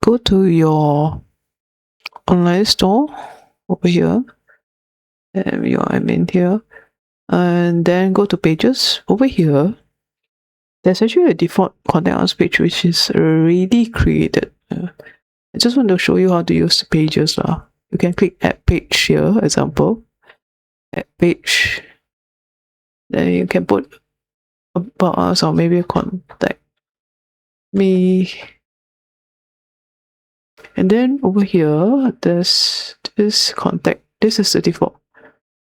go to your online store over here, and I'm in here, and then go to pages. Over here, there's actually a default contact us page which is already created. I just want to show you how to use the pages. You can click add page here, example, add page. Then you can put about us or maybe contact me. And then over here, there's this contact. This is the default.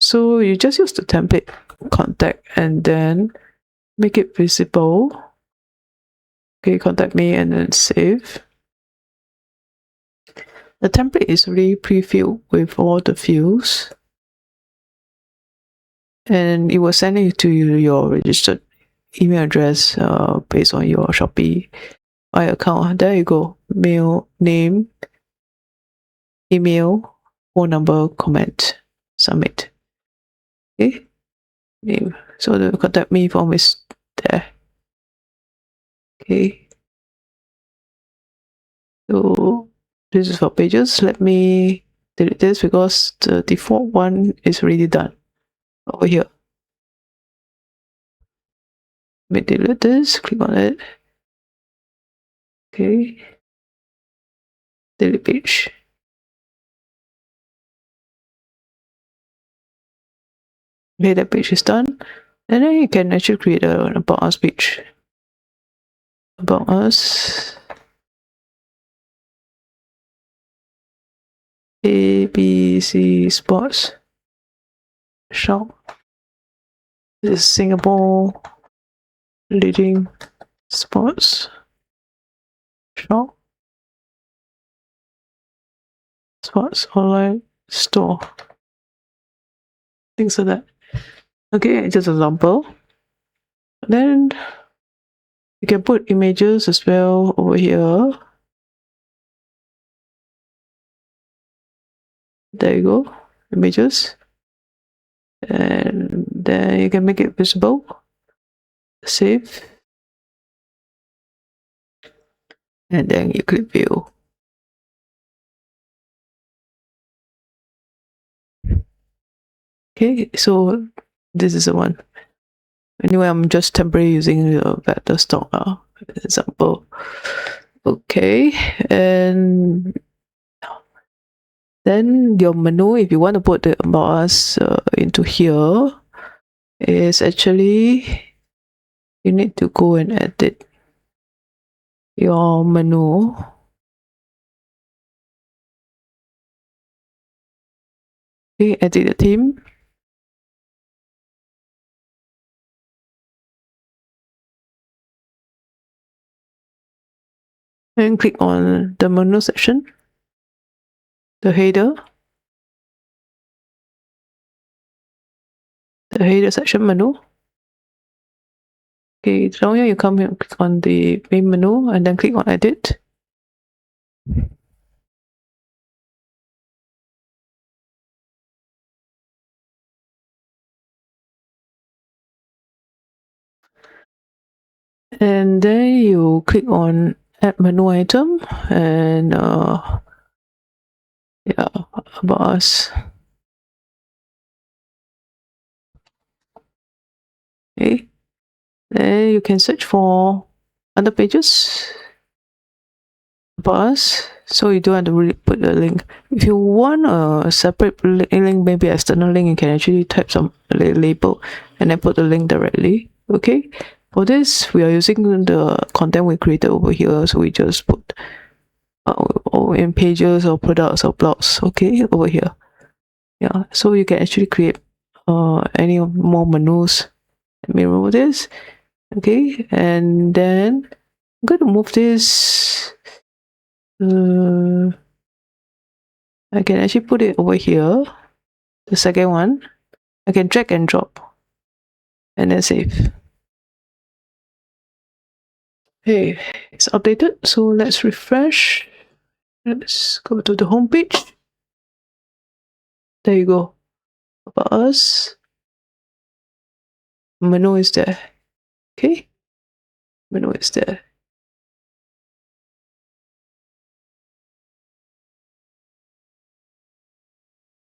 So you just use the template contact and then make it visible. Okay, contact me and then save. The template is already pre-filled with all the fields, and it will send it to your registered email address based on your Shopify account. There you go. Mail, name, email, phone number, comment, submit. Okay, name. So the contact me form is there. Okay. So this is for pages. Let me delete this because the default one is already done over here. Let me delete this, click on it. Okay. Delete page. Okay, that page is done. And then you can actually create an about us page. About us. ABC Sports Shop. This is Singapore leading sports shop. Sports online store. Things like that. Okay, just an example. Then you can put images as well over here. There you go, images. And then you can make it visible. Save. And then you click view. Okay, so this is the one. Anyway, I'm just temporarily using the vector stock example. Okay, and then your menu, if you want to put the about us into here, is actually you need to go and edit your menu. Okay, edit the theme. And click on the menu section, the header section menu. Okay, down here you come here, click on the main menu and then click on edit. And then you click on add menu item and yeah, about us. Okay, then you can search for other pages about us, so you don't have to really put the link. If you want a separate link, maybe external link, you can actually type some label and then put the link directly. Okay, for this we are using the content we created over here, so we just put in pages or products or blogs. Okay, over here. Yeah, so you can actually create any more menus. Let me remove this. Okay, and then I'm going to move this. I can actually put it over here. The second one, I can drag and drop, and then save. Hey, it's updated. So let's refresh. Let's go to the home page. There you go. About us. Menu is there. Okay, menu is there.